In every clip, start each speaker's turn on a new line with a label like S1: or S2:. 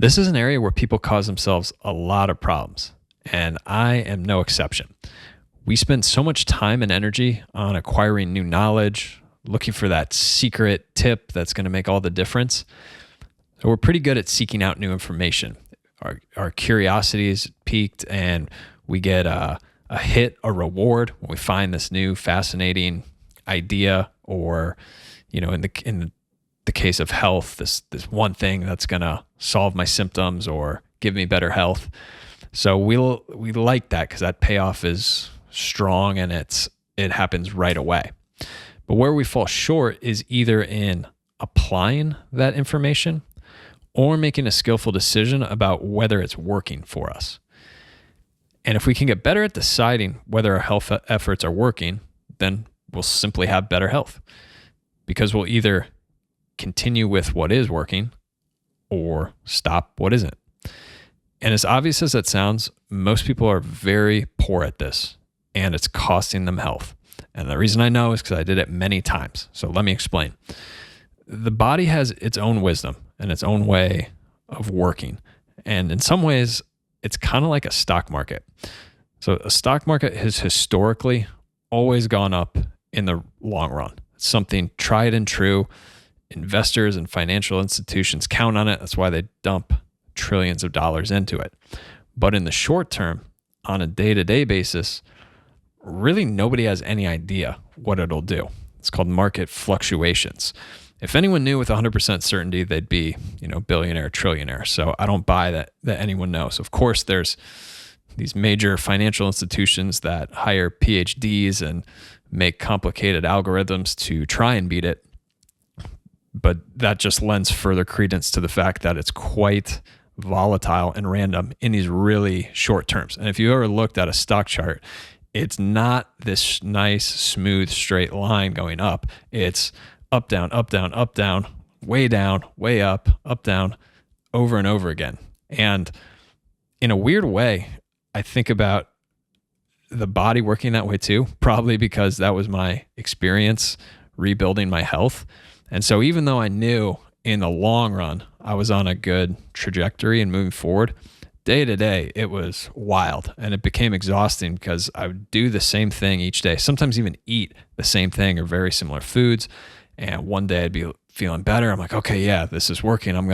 S1: This is an area where people cause themselves a lot of problems, and I am no exception. We spend so much time and energy on acquiring new knowledge, looking for that secret tip that's going to make all the difference. So we're pretty good at seeking out new information. Our curiosity is piqued, and we get a hit, a reward when we find this new fascinating idea, or in the case of health, this one thing that's going to solve my symptoms or give me better health. So we like that because that payoff is strong and it happens right away. But where we fall short is either in applying that information or making a skillful decision about whether it's working for us. And if we can get better at deciding whether our health efforts are working, then we'll simply have better health, because we'll either continue with what is working or stop what isn't. And as obvious as that sounds, most people are very poor at this, and it's costing them health. And the reason I know is because I did it many times. So let me explain. The body has its own wisdom and its own way of working. And in some ways, it's kind of like a stock market. So a stock market has historically always gone up in the long run. It's something tried and true. Investors and financial institutions count on it. That's why they dump trillions of dollars into it. But in the short term, on a day-to-day basis, really nobody has any idea what it'll do. It's called market fluctuations. If anyone knew with 100% certainty, they'd be, billionaire, trillionaire. So I don't buy that anyone knows. Of course, there's these major financial institutions that hire PhDs and make complicated algorithms to try and beat it. But that just lends further credence to the fact that it's quite volatile and random in these really short terms. And if you ever looked at a stock chart, it's not this nice, smooth, straight line going up. It's up, down, up, down, up, down, way up, down, over and over again. And in a weird way, I think about the body working that way too, probably because that was my experience rebuilding my health. And so even though I knew in the long run I was on a good trajectory and moving forward, day to day, it was wild, and it became exhausting because I would do the same thing each day, sometimes even eat the same thing or very similar foods. And one day I'd be feeling better. I'm like, okay, yeah, this is working. I'm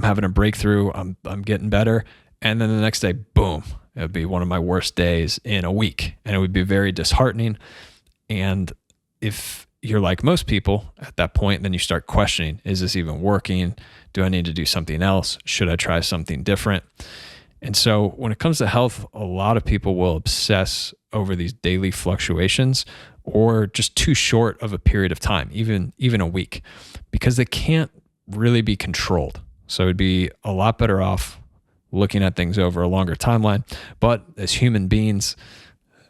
S1: having a breakthrough. I'm getting better. And then the next day, boom, it would be one of my worst days in a week. And it would be very disheartening. And if you're like most people at that point, then you start questioning, is this even working? Do I need to do something else? Should I try something different? And so when it comes to health, a lot of people will obsess over these daily fluctuations or just too short of a period of time, even a week, because they can't really be controlled. So it'd be a lot better off looking at things over a longer timeline. But as human beings,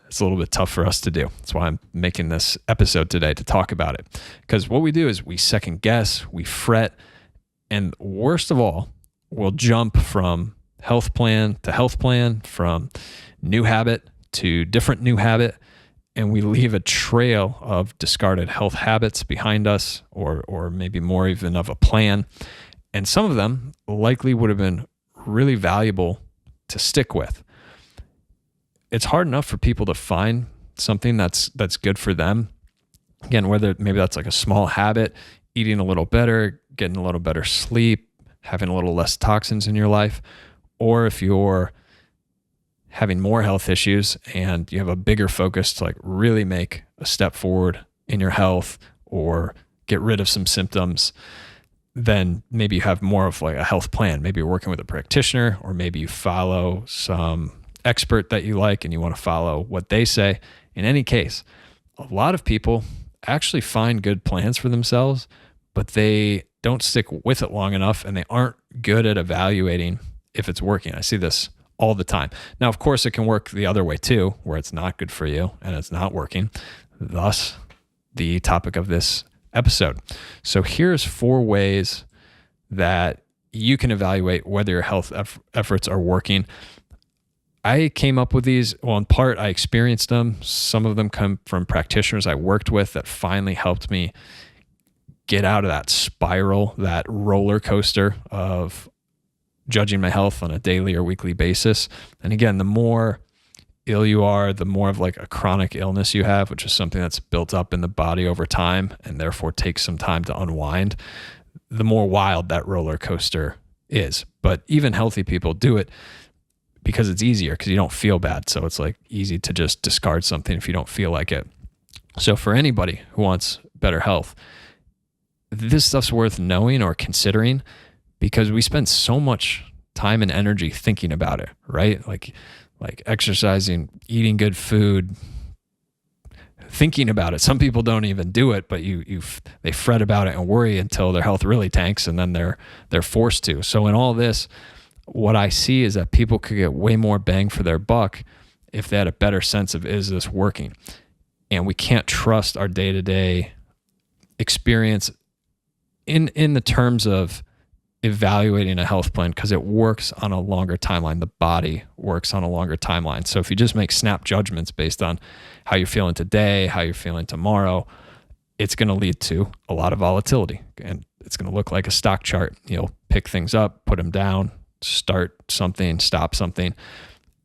S1: it's a little bit tough for us to do. That's why I'm making this episode today to talk about it. Because what we do is we second guess, we fret, and worst of all, we'll jump from health plan to health plan, from new habit to different new habit, and we leave a trail of discarded health habits behind us, or maybe more even of a plan. And some of them likely would have been really valuable to stick with. It's hard enough for people to find something that's good for them. Again, whether maybe that's like a small habit, eating a little better, getting a little better sleep, having a little less toxins in your life, or if you're having more health issues and you have a bigger focus to like really make a step forward in your health or get rid of some symptoms, then maybe you have more of like a health plan. Maybe you're working with a practitioner, or maybe you follow some expert that you like and you want to follow what they say. In any case, a lot of people actually find good plans for themselves, but they don't stick with it long enough, and they aren't good at evaluating if it's working. I see this all the time. Now, of course, it can work the other way too, where it's not good for you and it's not working. Thus, the topic of this episode. So here's 4 ways that you can evaluate whether your health efforts are working. I came up with these, well, in part, I experienced them. Some of them come from practitioners I worked with that finally helped me get out of that spiral, that roller coaster of judging my health on a daily or weekly basis. And again, the more ill you are, the more of like a chronic illness you have, which is something that's built up in the body over time and therefore takes some time to unwind, the more wild that roller coaster is. But even healthy people do it because it's easier, because you don't feel bad. So it's like easy to just discard something if you don't feel like it. So for anybody who wants better health, this stuff's worth knowing or considering, because we spend so much time and energy thinking about it, right? Like exercising, eating good food, thinking about it. Some people don't even do it, but they fret about it and worry until their health really tanks, and then they're forced to. So in all this, what I see is that people could get way more bang for their buck if they had a better sense of, is this working? And we can't trust our day-to-day experience in the terms of evaluating a health plan, because it works on a longer timeline. The body works on a longer timeline. So if you just make snap judgments based on how you're feeling today, how you're feeling tomorrow, it's going to lead to a lot of volatility, and it's going to look like a stock chart. You'll pick things up, put them down, start something, stop something,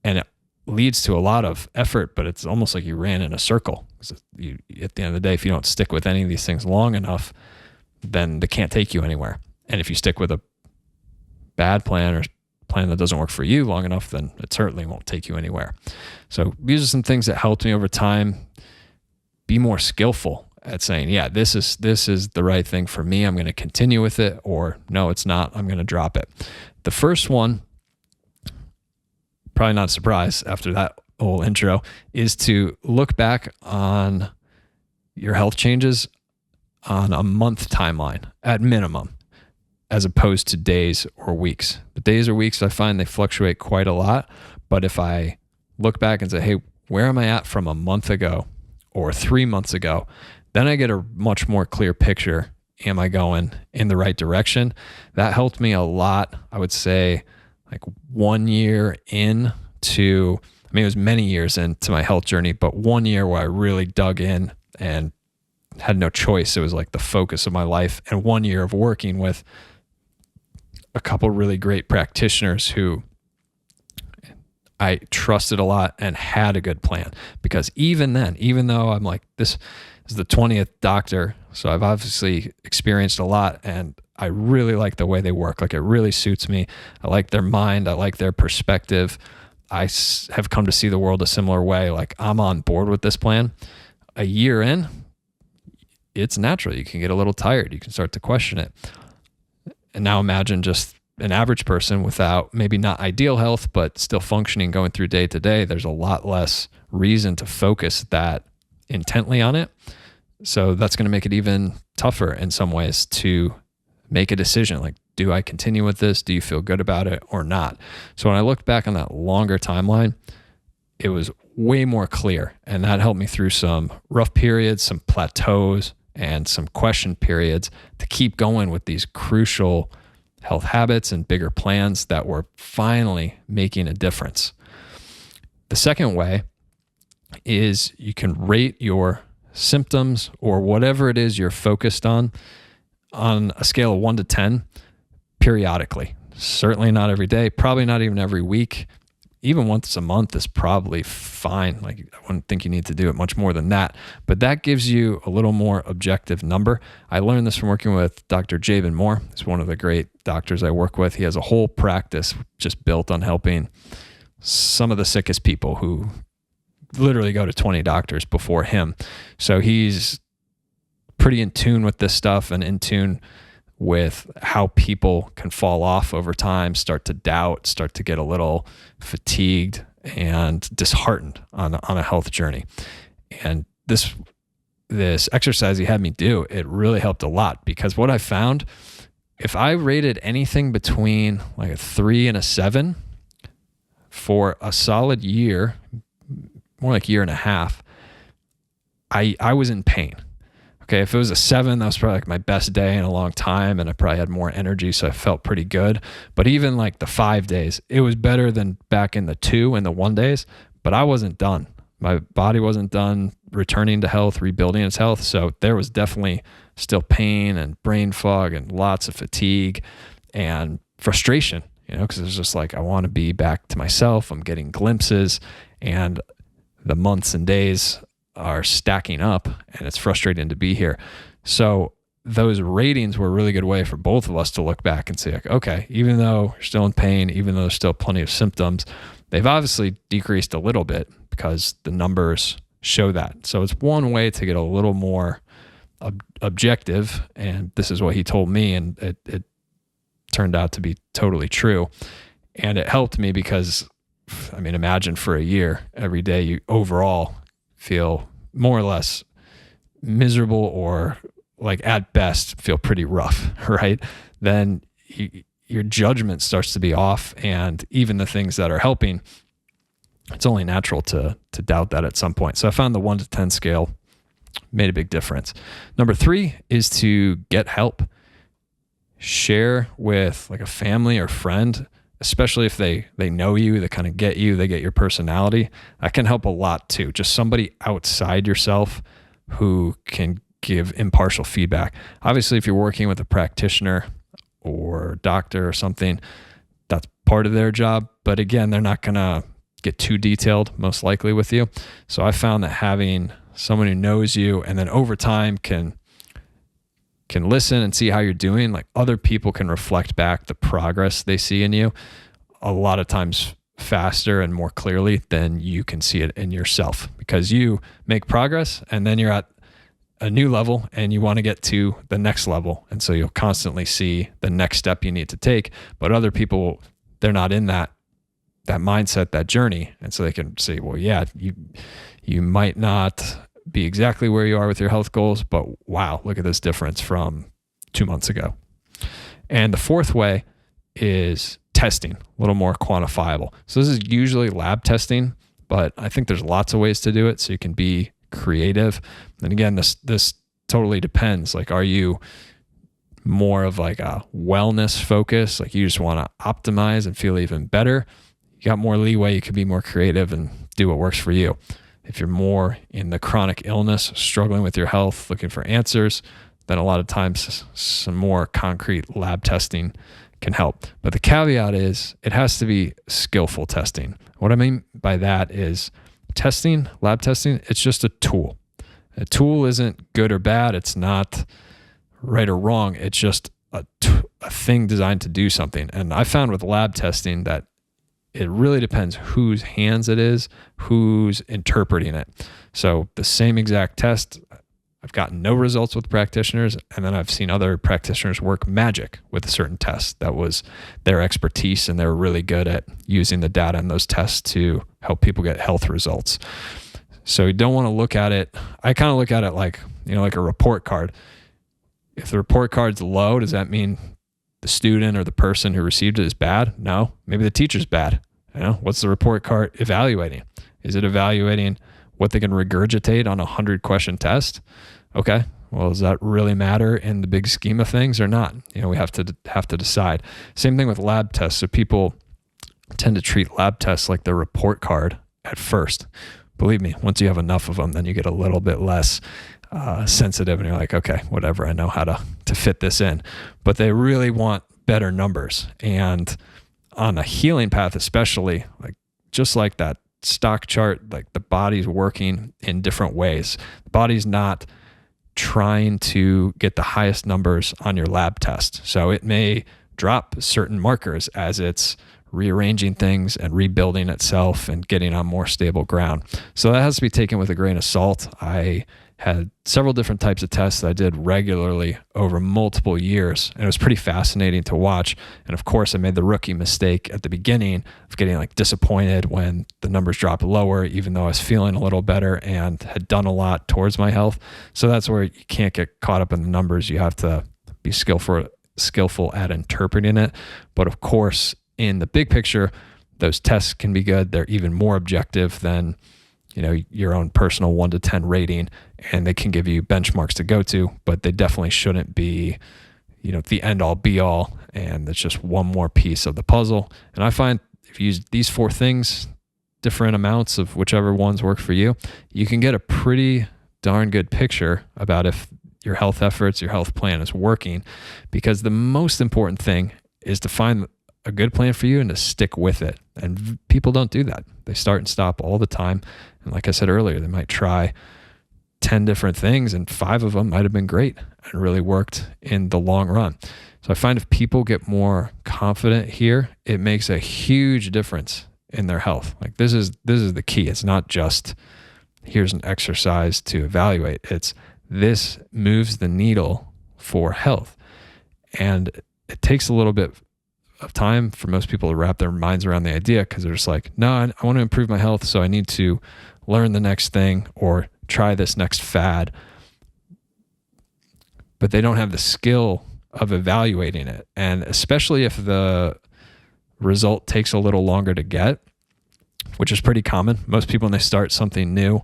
S1: and it leads to a lot of effort, but it's almost like you ran in a circle. At the end of the day, if you don't stick with any of these things long enough, then they can't take you anywhere. And if you stick with a bad plan or plan that doesn't work for you long enough, then it certainly won't take you anywhere. So these are some things that helped me over time be more skillful at saying, yeah, this is the right thing for me. I'm going to continue with it, or no, it's not. I'm going to drop it. The first one, probably not a surprise after that whole intro, is to look back on your health changes on a month timeline at minimum, as opposed to days or weeks. The days or weeks, I find they fluctuate quite a lot. But if I look back and say, hey, where am I at from a month ago or 3 months ago, then I get a much more clear picture. Am I going in the right direction? That helped me a lot. I would say like 1 year into, it was many years into my health journey, but 1 year where I really dug in and had no choice. It was like the focus of my life. And 1 year of working with a couple really great practitioners who I trusted a lot and had a good plan. Because even then, even though I'm like, this is the 20th doctor, so I've obviously experienced a lot, and I really like the way they work. Like, it really suits me. I like their mind. I like their perspective. Have come to see the world a similar way. Like, I'm on board with this plan. A year in, it's natural. You can get a little tired. You can start to question it. And now imagine just an average person without, maybe not ideal health, but still functioning, going through day to day. There's a lot less reason to focus that intently on it. So that's going to make it even tougher in some ways to make a decision. Like, do I continue with this? Do you feel good about it or not? So when I looked back on that longer timeline, it was way more clear. And that helped me through some rough periods, some plateaus, and some question periods to keep going with these crucial health habits and bigger plans that were finally making a difference. The second way is you can rate your symptoms or whatever it is you're focused on a scale of 1 to 10 periodically. Certainly not every day, probably not even every week. Even once a month is probably fine. Like, I wouldn't think you need to do it much more than that, but that gives you a little more objective number. I learned this from working with Dr. Jabin Moore. He's one of the great doctors I work with. He has a whole practice just built on helping some of the sickest people who literally go to 20 doctors before him. So he's pretty in tune with this stuff and in tune with how people can fall off over time, start to doubt, start to get a little fatigued and disheartened on a health journey. And this exercise he had me do, it really helped a lot, because what I found, if I rated anything between like a 3 and a 7 for a solid year, more like year and a half, I was in pain. Okay, if it was a 7, that was probably like my best day in a long time, and I probably had more energy, so I felt pretty good. But even like the 5 days, it was better than back in the 2 and the 1 days, but I wasn't done. My body wasn't done returning to health, rebuilding its health. So there was definitely still pain and brain fog and lots of fatigue and frustration. because it's just like, I want to be back to myself. I'm getting glimpses, and the months and days are stacking up, and it's frustrating to be here. So those ratings were a really good way for both of us to look back and say, like, okay, even though you're still in pain, even though there's still plenty of symptoms, they've obviously decreased a little bit because the numbers show that. So it's one way to get a little more objective. And this is what he told me, and it turned out to be totally true. And it helped me because, I mean, imagine for a year, every day you overall feel more or less miserable, or like at best feel pretty rough, right? Then your judgment starts to be off, and even the things that are helping, it's only natural to doubt that at some point. So I found the 1 to 10 scale made a big difference. Number 3 is to get help. Share with like a family or friend, especially if they know you, they kind of get you, they get your personality. That can help a lot too. Just somebody outside yourself who can give impartial feedback. Obviously, if you're working with a practitioner or doctor or something, that's part of their job. But again, they're not going to get too detailed, most likely, with you. So I found that having someone who knows you and then over time can listen and see how you're doing, like other people can reflect back the progress they see in you a lot of times faster and more clearly than you can see it in yourself, because you make progress and then you're at a new level and you want to get to the next level. And so you'll constantly see the next step you need to take, but other people, they're not in that mindset, that journey. And so they can say, well, yeah, you might not be exactly where you are with your health goals, but wow, look at this difference from 2 months ago. And the 4th way is testing, a little more quantifiable. So this is usually lab testing, but I think there's lots of ways to do it. So you can be creative. And again, this totally depends. Like, are you more of like a wellness focus? Like you just want to optimize and feel even better? You got more leeway. You can be more creative and do what works for you. If you're more in the chronic illness, struggling with your health, looking for answers, then a lot of times some more concrete lab testing can help. But the caveat is it has to be skillful testing. What I mean by that is testing, lab testing, it's just a tool. A tool isn't good or bad. It's not right or wrong. It's just a thing designed to do something. And I found with lab testing that it really depends whose hands it is, who's interpreting it. So the same exact test, I've gotten no results with practitioners, and then I've seen other practitioners work magic with a certain test. That was their expertise, and they were really good at using the data in those tests to help people get health results. So you don't want to look at it, I kind of look at it like, like a report card. If the report card's low, does that mean the student or the person who received it is bad? No, maybe the teacher's bad. What's the report card evaluating? Is it evaluating what they can regurgitate on a 100-question test? Okay, well, does that really matter in the big scheme of things or not? We have to decide. Same thing with lab tests. So people tend to treat lab tests like their report card at first. Believe me, once you have enough of them, then you get a little bit less sensitive, and you're like, okay, whatever, I know how to fit this in. But they really want better numbers. And on a healing path, especially, like just like that stock chart, like the body's working in different ways. The body's not trying to get the highest numbers on your lab test. So it may drop certain markers as it's rearranging things and rebuilding itself and getting on more stable ground. So that has to be taken with a grain of salt. I had several different types of tests that I did regularly over multiple years, and it was pretty fascinating to watch. And of course, I made the rookie mistake at the beginning of getting like disappointed when the numbers dropped lower, even though I was feeling a little better and had done a lot towards my health. So that's where you can't get caught up in the numbers. You have to be skillful at interpreting it. But of course, in the big picture, those tests can be good. They're even more objective than your own personal 1 to 10 rating, and they can give you benchmarks to go to, but they definitely shouldn't be, the end all be all. And it's just one more piece of the puzzle. And I find if you use these 4 things, different amounts of whichever ones work for you, you can get a pretty darn good picture about if your health efforts, your health plan is working, because the most important thing is to find a good plan for you and to stick with it. And people don't do that. They start and stop all the time. And like I said earlier, they might try 10 different things and 5 of them might have been great and really worked in the long run. So I find if people get more confident here, it makes a huge difference in their health. Like this is the key. It's not just here's an exercise to evaluate. It's this moves the needle for health. And it takes a little bit of time for most people to wrap their minds around the idea, because they're just like, no, I want to improve my health, so I need to learn the next thing or try this next fad. But they don't have the skill of evaluating it. And especially if the result takes a little longer to get, which is pretty common. Most people, when they start something new,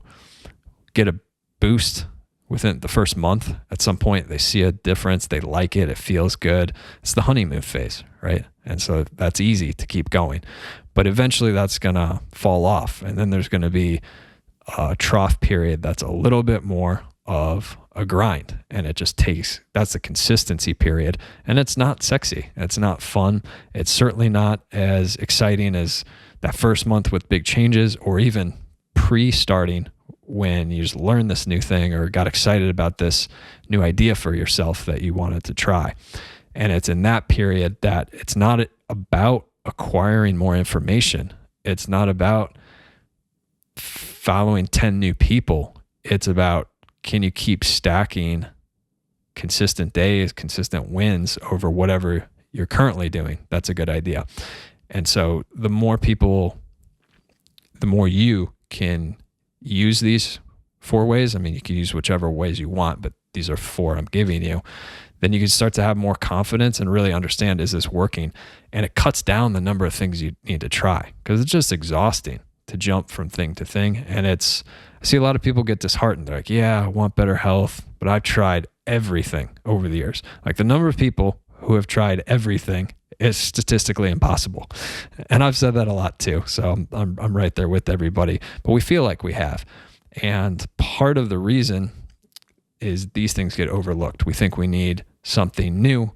S1: get a boost within the first month. At some point, they see a difference. They like it. It feels good. It's the honeymoon phase, right? And so that's easy to keep going. But eventually that's going to fall off. And then there's going to be a trough period that's a little bit more of a grind. And it just takes, that's the consistency period. And it's not sexy. It's not fun. It's certainly not as exciting as that first month with big changes, or even pre-starting when you just learned this new thing or got excited about this new idea for yourself that you wanted to try. And it's in that period that it's not about acquiring more information. It's not about following 10 new people. It's about, can you keep stacking consistent days, consistent wins over whatever you're currently doing? That's a good idea. And so the more people, the more you can use these 4 ways. I mean, you can use whichever ways you want, but these are 4 I'm giving you. Then you can start to have more confidence and really understand, is this working? And it cuts down the number of things you need to try, because it's just exhausting to jump from thing to thing. And I see a lot of people get disheartened. They're like, yeah, I want better health, but I've tried everything over the years. Like the number of people who have tried everything is statistically impossible. And I've said that a lot too. So I'm right there with everybody, but we feel like we have. And part of the reason is these things get overlooked. We think we need something new,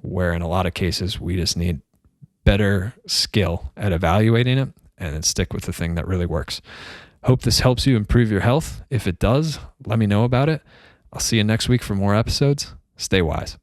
S1: where in a lot of cases we just need better skill at evaluating it and then stick with the thing that really works. Hope this helps you improve your health. If it does, let me know about it. I'll see you next week for more episodes. Stay wise.